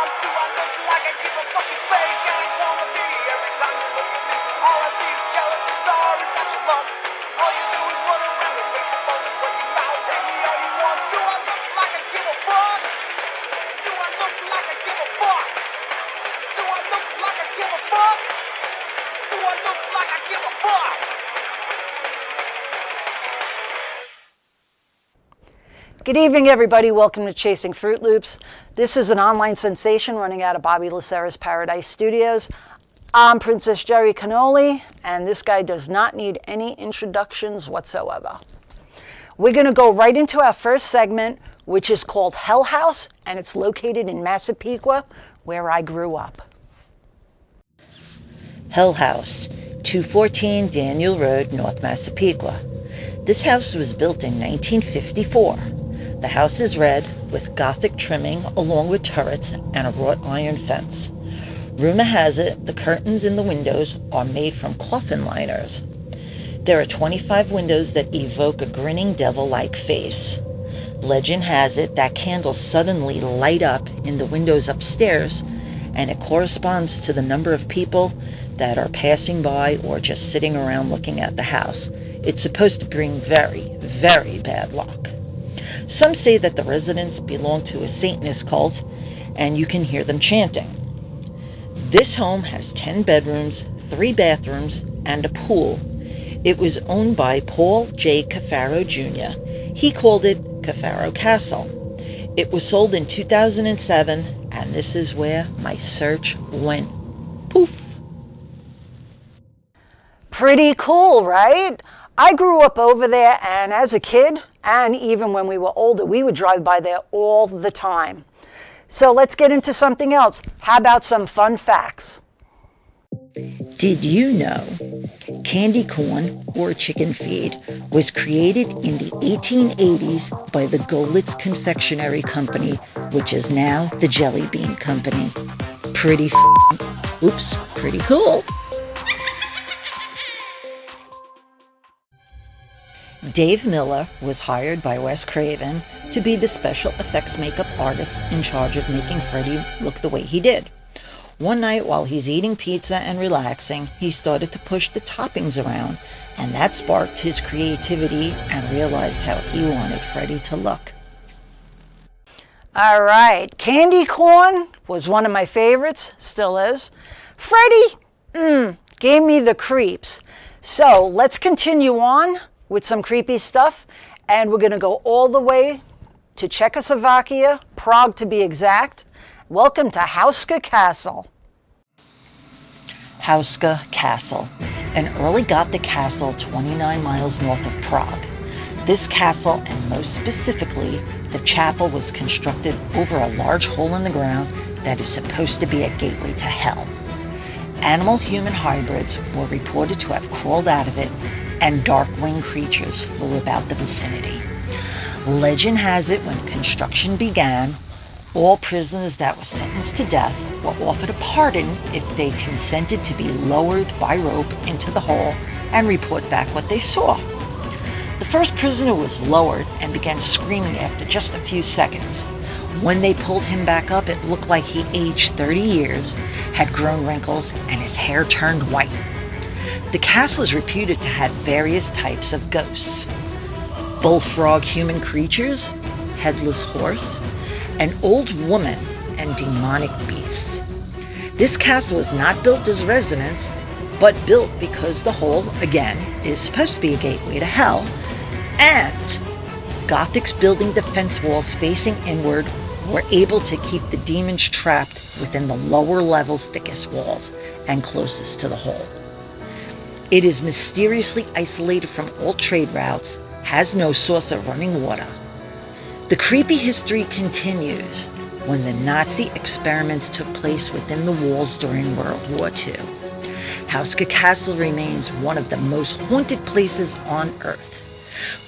Do I look like I give a fucking fake? I ain't wanna be. Every time you look at me, all I see is jealous and sorry that you love. All you do is run around and make your phone when you mouth. Hate me all you want. Do I look like I give a fuck? Do I look like I give a fuck? Do I look like I give a fuck? Do I look like I give a fuck? Good evening, everybody. Welcome to Chasing Fruit Loops. This is an online sensation running out of Bobby Lacera's Paradise Studios. I'm Princess Jerry Cannoli, and this guy does not need any introductions whatsoever. We're going to go right into our first segment, which is called Hell House, and it's located in Massapequa, where I grew up. Hell House, 214 Daniel Road, North Massapequa. This house was built in 1954. The house is red with Gothic trimming along with turrets and a wrought iron fence. Rumor has it the curtains in the windows are made from coffin liners. There are 25 windows that evoke a grinning devil-like face. Legend has it that candles suddenly light up in the windows upstairs, and it corresponds to the number of people that are passing by or just sitting around looking at the house. It's supposed to bring very, very bad luck. Some say that the residents belong to a Satanist cult, and you can hear them chanting. This home has 10 bedrooms, 3 bathrooms, and a pool. It was owned by Paul J. Caffaro Jr. He called it Caffaro Castle. It was sold in 2007, and this is where my search went poof. Pretty cool, right? I grew up over there, and as a kid, and even when we were older, we would drive by there all the time. So let's get into something else. How about some fun facts? Did you know candy corn, or chicken feed, was created in the 1880s by the Golitz Confectionery Company, which is now the Jelly Bean Company? Pretty cool. Dave Miller was hired by Wes Craven to be the special effects makeup artist in charge of making Freddy look the way he did. One night while he's eating pizza and relaxing, he started to push the toppings around, and that sparked his creativity and realized how he wanted Freddy to look. All right, candy corn was one of my favorites, still is. Freddy, gave me the creeps. So let's continue on with some creepy stuff, and we're going to go all the way to Czechoslovakia, Prague to be exact. Welcome to Hauska Castle. Hauska Castle, an early Gothic castle 29 miles north of Prague. This castle, and most specifically, the chapel, was constructed over a large hole in the ground that is supposed to be a gateway to hell. Animal-human hybrids were reported to have crawled out of it, and dark-winged creatures flew about the vicinity. Legend has it when construction began, all prisoners that were sentenced to death were offered a pardon if they consented to be lowered by rope into the hole and report back what they saw. The first prisoner was lowered and began screaming after just a few seconds. When they pulled him back up, it looked like he aged 30 years, had grown wrinkles, and his hair turned white. The castle is reputed to have various types of ghosts: bullfrog human creatures, headless horse, an old woman, and demonic beasts. This castle is not built as residence, but built because the hole, again, is supposed to be a gateway to hell, and Gothic's building defense walls facing inward were able to keep the demons trapped within the lower level's thickest walls and closest to the hole. It is mysteriously isolated from all trade routes, has no source of running water. The creepy history continues when the Nazi experiments took place within the walls during World War II. Hauska Castle remains one of the most haunted places on Earth.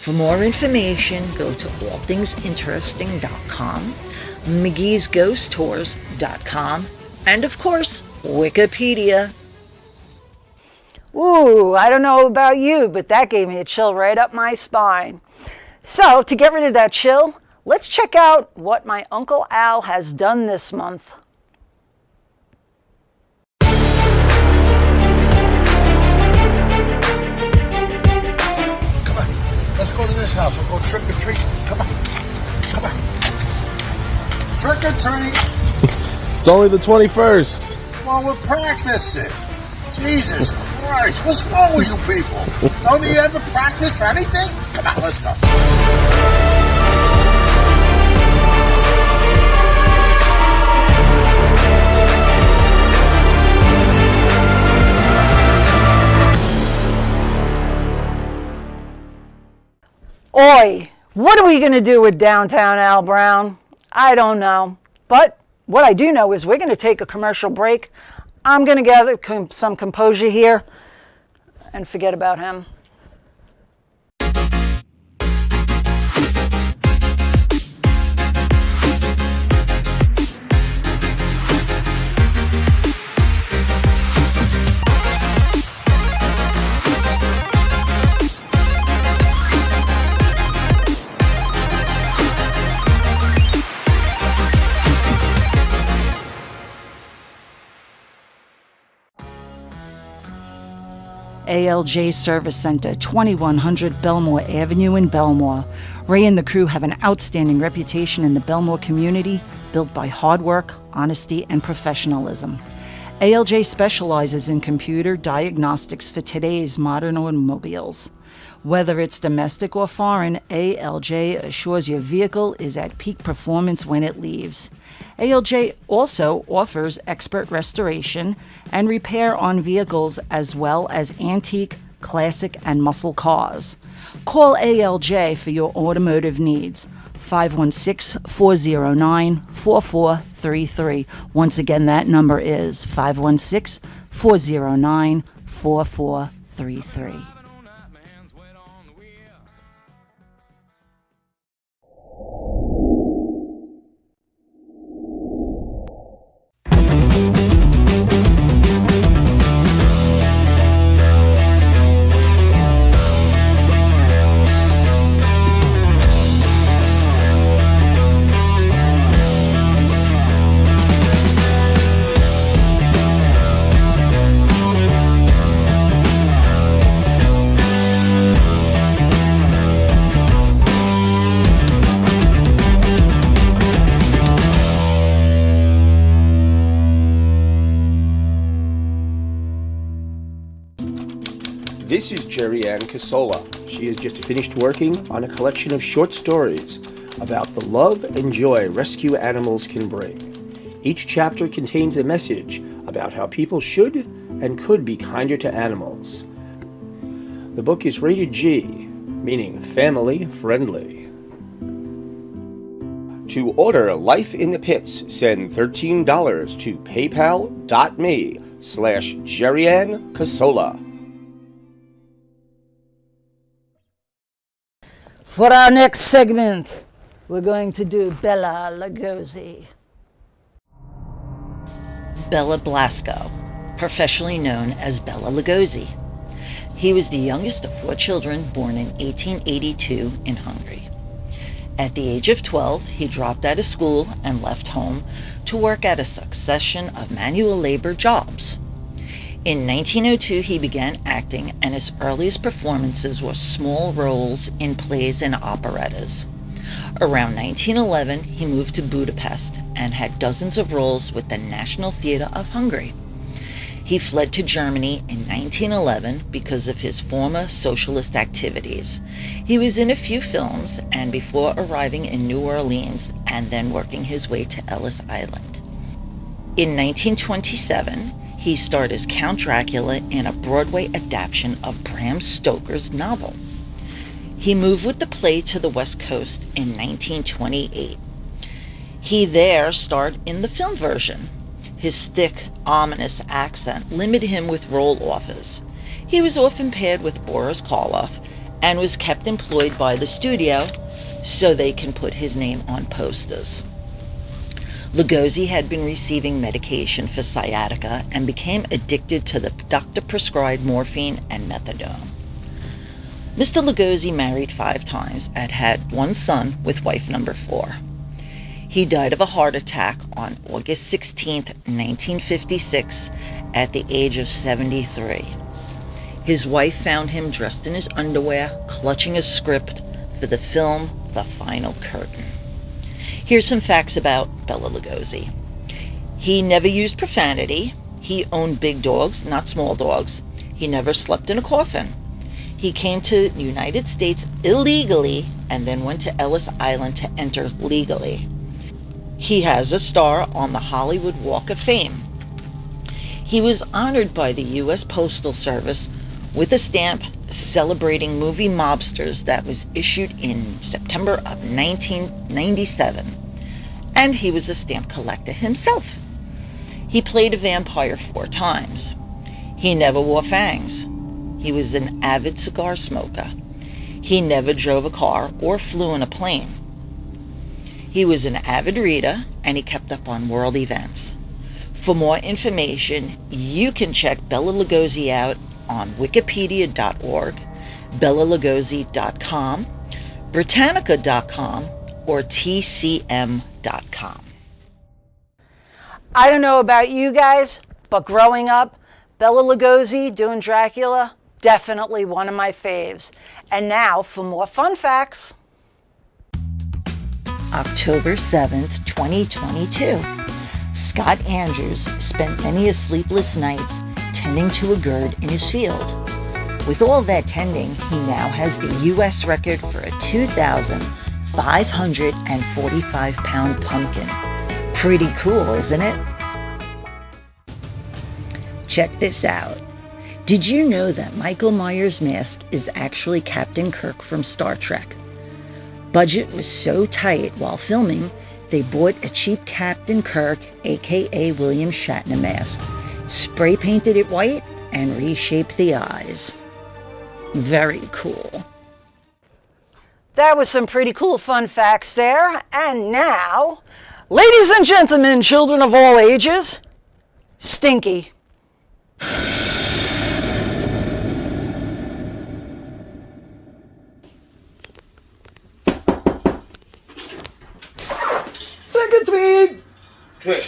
For more information, go to allthingsinteresting.com, mcgee'sghosttours.com, and of course, Wikipedia. Ooh, I don't know about you, but that gave me a chill right up my spine. So, to get rid of that chill, let's check out what my Uncle Al has done this month. this house. We'll go trick or treat. Come on. Come on. Trick or treat. It's only the 21st. Well, we're practicing. Jesus Christ. What's wrong with you people? Don't you ever practice for anything? Come on, let's go. Oi, what are we going to do with downtown Al Brown? I don't know. But what I do know is we're going to take a commercial break. I'm going to gather some composure here and forget about him. ALJ Service Center, 2100 Belmore Avenue in Belmore. Ray and the crew have an outstanding reputation in the Belmore community, built by hard work, honesty, and professionalism. ALJ specializes in computer diagnostics for today's modern automobiles. Whether it's domestic or foreign, ALJ assures your vehicle is at peak performance when it leaves. ALJ also offers expert restoration and repair on vehicles as well as antique, classic, and muscle cars. Call ALJ for your automotive needs. 516-409-4433. Once again, that number is 516-409-4433. This is Jerry Ann Casola. She has just finished working on a collection of short stories about the love and joy rescue animals can bring. Each chapter contains a message about how people should and could be kinder to animals. The book is rated G, meaning family friendly. To order Life in the Pits, send $13 to paypal.me/Jerry Ann Casola. For our next segment, we're going to do Bela Lugosi. Bela Blasco, professionally known as Bela Lugosi. He was the youngest of 4 children born in 1882 in Hungary. At the age of 12, he dropped out of school and left home to work at a succession of manual labor jobs. In 1902, he began acting, and his earliest performances were small roles in plays and operettas. Around 1911, he moved to Budapest and had dozens of roles with the National Theatre of Hungary. He fled to Germany in 1911 because of his former socialist activities. He was in a few films and before arriving in New Orleans and then working his way to Ellis Island. In 1927, he starred as Count Dracula in a Broadway adaptation of Bram Stoker's novel. He moved with the play to the West Coast in 1928. He there starred in the film version. His thick, ominous accent limited him with role offers. He was often paired with Boris Karloff and was kept employed by the studio so they can put his name on posters. Lugosi had been receiving medication for sciatica and became addicted to the doctor-prescribed morphine and methadone. Mr. Lugosi married 5 times and had 1 son with wife number 4. He died of a heart attack on August 16, 1956, at the age of 73. His wife found him dressed in his underwear, clutching a script, for the film The Final Curtain. Here's some facts about Bela Lugosi. He never used profanity. He owned big dogs, not small dogs. He never slept in a coffin. He came to the United States illegally and then went to Ellis Island to enter legally. He has a star on the Hollywood Walk of Fame. He was honored by the U.S. Postal Service with a stamp celebrating movie mobsters that was issued in September of 1997. And he was a stamp collector himself. He played a vampire 4 times. He never wore fangs. He was an avid cigar smoker. He never drove a car or flew in a plane. He was an avid reader, and he kept up on world events. For more information, you can check Bela Lugosi out on wikipedia.org, belalugosi.com, britannica.com, or tcm.com. I don't know about you guys, but growing up, Bela Lugosi doing Dracula, definitely one of my faves. And now for more fun facts. October 7th, 2022. Scott Andrews spent many a sleepless nights tending to a gourd in his field. With all that tending, he now has the U.S. record for a 2,545-pound pumpkin. Pretty cool, isn't it? Check this out. Did you know that Michael Myers' mask is actually Captain Kirk from Star Trek? Budget was so tight while filming, they bought a cheap Captain Kirk, aka William Shatner mask, spray painted it white, and reshaped the eyes. Very cool. That was some pretty cool fun facts there. And now, ladies and gentlemen, children of all ages, Stinky. Trick or treat! Trick.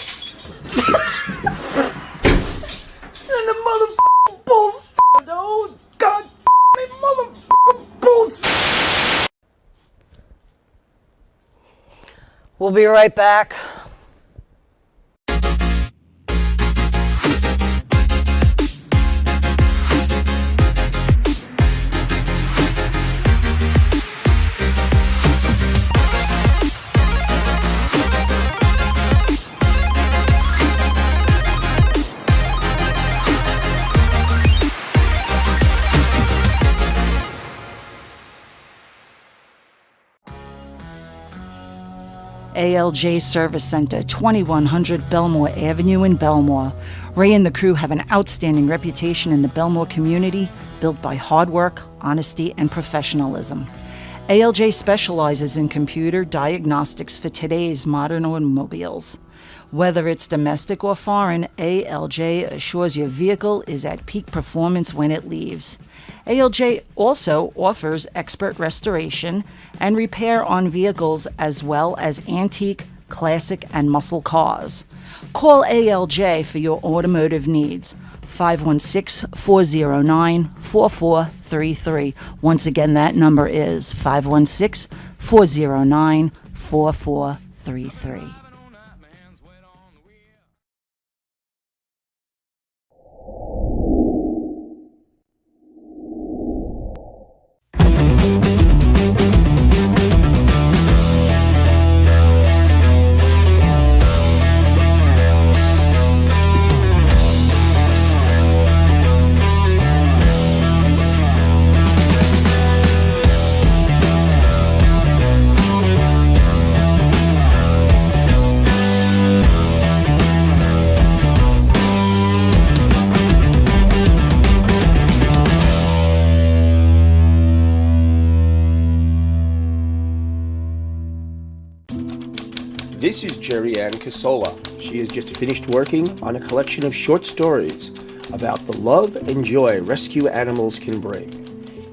And the motherfucking bull, dude! God motherfucking bull! We'll be right back. ALJ Service Center, 2100 Belmore Avenue in Belmore. Ray and the crew have an outstanding reputation in the Belmore community, built by hard work, honesty, and professionalism. ALJ specializes in computer diagnostics for today's modern automobiles. Whether it's domestic or foreign, ALJ assures your vehicle is at peak performance when it leaves. ALJ also offers expert restoration and repair on vehicles as well as antique, classic, and muscle cars. Call ALJ for your automotive needs. 516-409-4433. Once again, that number is 516-409-4433. This is Jerry Ann Casola. She has just finished working on a collection of short stories about the love and joy rescue animals can bring.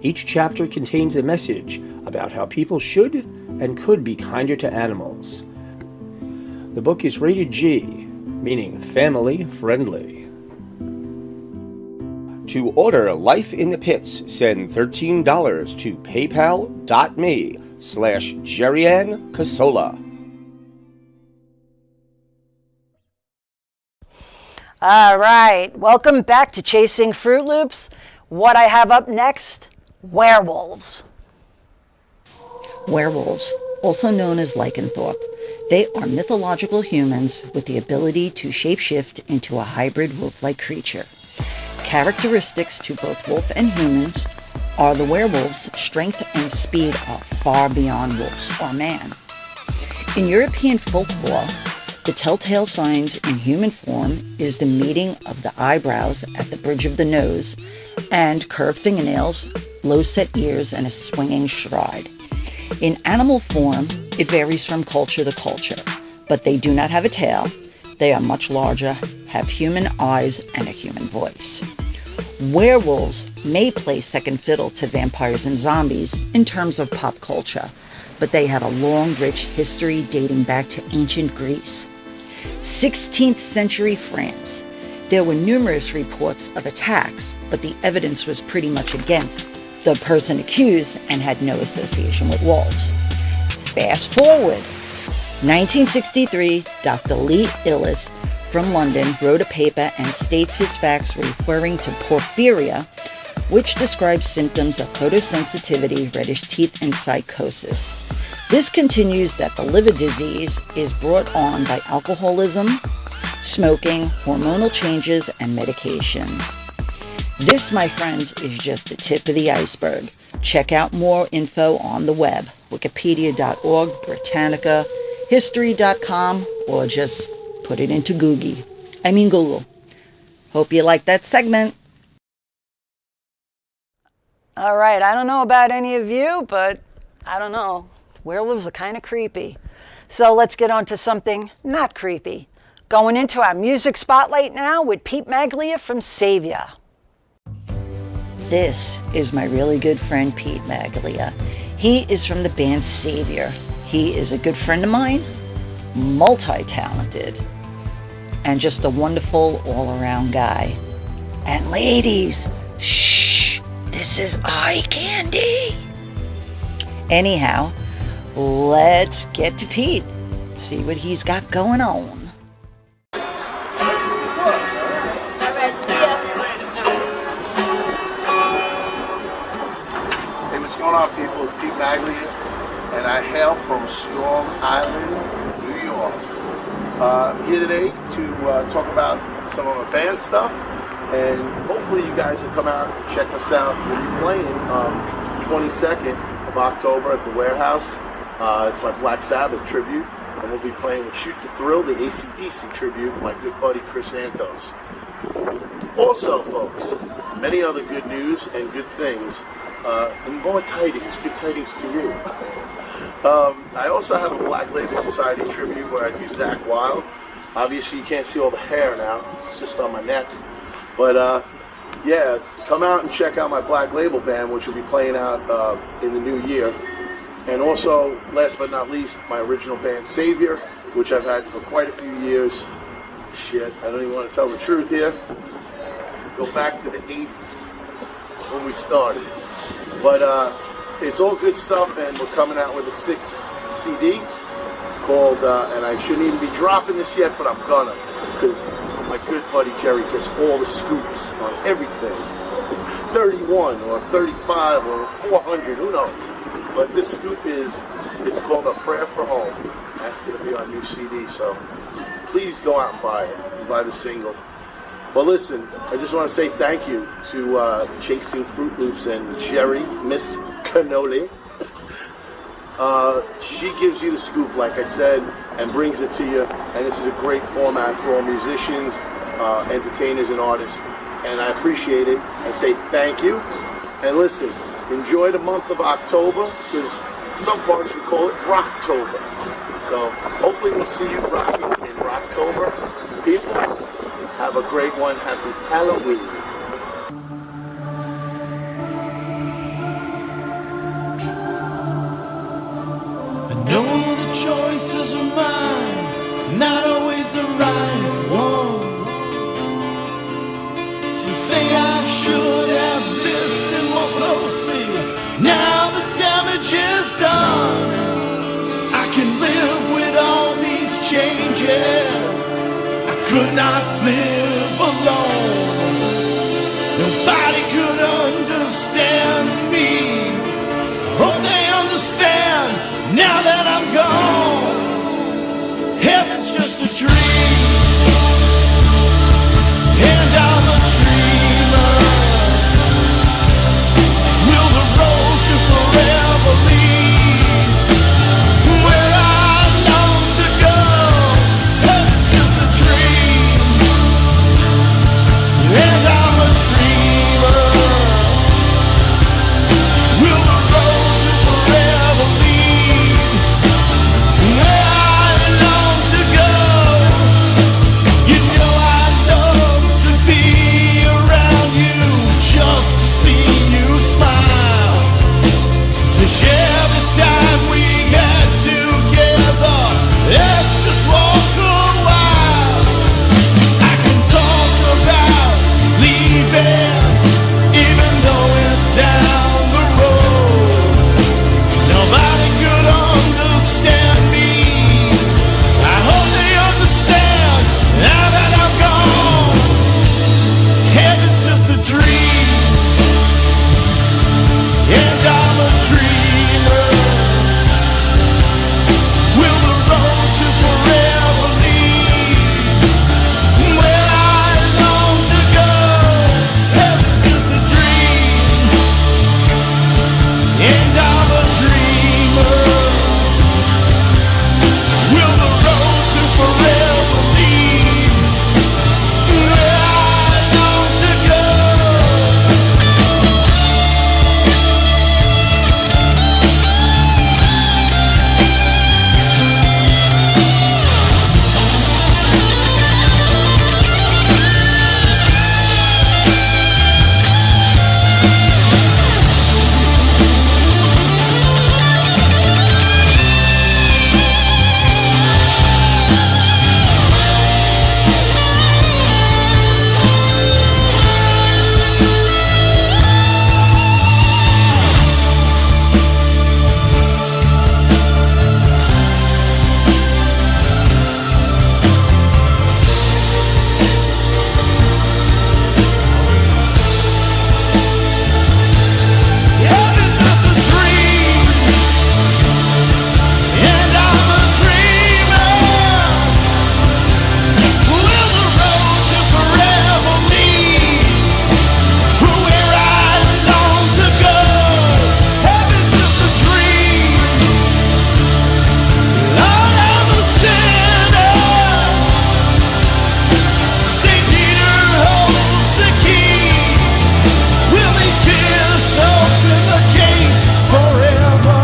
Each chapter contains a message about how people should and could be kinder to animals. The book is rated G, meaning family friendly. To order Life in the Pits, send $13 to paypal.me/Jerry-Ann Casola. All right, welcome back to Chasing Fruit Loops. What I have up next, werewolves. Werewolves, also known as lycanthrope, they are mythological humans with the ability to shapeshift into a hybrid wolf-like creature. Characteristics to both wolf and humans are the werewolf's strength and speed are far beyond wolves or man. In European folklore, the telltale signs in human form is the meeting of the eyebrows at the bridge of the nose and curved fingernails, low-set ears, and a swinging stride. In animal form, it varies from culture to culture, but they do not have a tail, they are much larger, have human eyes, and a human voice. Werewolves may play second fiddle to vampires and zombies in terms of pop culture, but they have a long, rich history dating back to ancient Greece. 16th century France. There were numerous reports of attacks, but the evidence was pretty much against the person accused and had no association with wolves. Fast forward. 1963, Dr. Lee Illis from London wrote a paper and states his facts referring to porphyria, which describes symptoms of photosensitivity, reddish teeth, and psychosis. This continues that the liver disease is brought on by alcoholism, smoking, hormonal changes, and medications. This, my friends, is just the tip of the iceberg. Check out more info on the web, wikipedia.org, Britannica, history.com, or just put it into Google. Hope you like that segment. All right, I don't know about any of you, but I don't know. Werewolves are kind of creepy. So let's get on to something not creepy. Going into our music spotlight now with Pete Maglia from Savior. This is my really good friend Pete Maglia. He is from the band Savior. He is a good friend of mine, multi-talented, and just a wonderful all-around guy. And ladies, shh, this is eye candy. Anyhow, let's get to Pete, see what he's got going on. Hey, what's going on, people? It's Pete Maglia, and I hail from Strong Island, New York. Here today to talk about some of my band stuff, and hopefully you guys will come out and check us out. We'll be playing 22nd of October at the Warehouse. It's my Black Sabbath tribute, and we'll be playing with Shoot the Thrill, the AC/DC tribute, my good buddy Chris Santos. Also, folks, many other good news and good things, and more tidings, good tidings to you. I also have a Black Label Society tribute where I do Zakk Wylde. Obviously, you can't see all the hair now, it's just on my neck. But, yeah, come out and check out my Black Label band, which will be playing out in the new year. And also, last but not least, my original band, Savior, which I've had for quite a few years. Shit, I don't even want to tell the truth here. Go back to the 80s when we started. But it's all good stuff, and we're coming out with a 6th CD called, and I shouldn't even be dropping this yet, but I'm gonna, because my good buddy Jerry gets all the scoops on everything. 31 or 35 or 400, who knows? But this scoop it's called A Prayer for Home. That's going to be our new CD, so please go out and buy it. Buy the single. But listen, I just want to say thank you to Chasing Fruit Loops and Jerry, Miss Cannoli. She gives you the scoop, like I said, and brings it to you. And this is a great format for all musicians, entertainers, and artists. And I appreciate it and say thank you. And listen, enjoy the month of October, because some parts we call it Rocktober. So hopefully we'll see you rocking in Rocktober. People, have a great one. Happy Halloween. I know the choices are mine, not always the right ones. Some say I should should have listened more closely. Now the damage is done. I can live with all these changes. I could not live alone. Nobody could understand me. Hope they understand now that I'm gone. Heaven's just a dream, and I'm a dreamer. Will the road to forever lead where I long to go? Heaven's just a dream, and I'm a dreamer. Will the road to forever lead where I long to go? You know I love to be around you, just to see you smile, to share the time we had together. Let's just walk a while. I can talk about leaving, even though it's down the road. Nobody could understand me. I hope they understand now that I'm gone. Heaven's just a dream, and I'm a dreamer. Will the road to forever lead where I long to go? Heaven's just a dream, and I'm a dreamer. Will the road to forever lead where I long to go? Heaven's just a dream, and I'm a dreamer. Will the road to forever lead where I long to go? Heaven's just a dream. Lord, I'm a sinner. St. Peter holds the keys. Will these tears open the gates forever?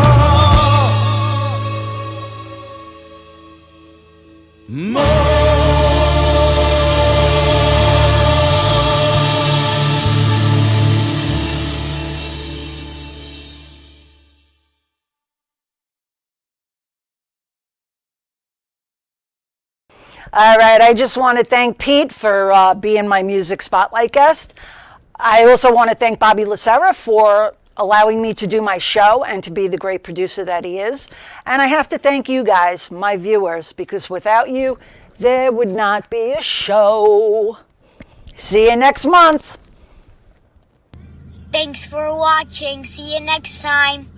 All right, I just want to thank Pete for being my music spotlight guest. I also want to thank Bobby Lucera for allowing me to do my show and to be the great producer that he is. And I have to thank you guys, my viewers, because without you, there would not be a show. See you next month. Thanks for watching. See you next time.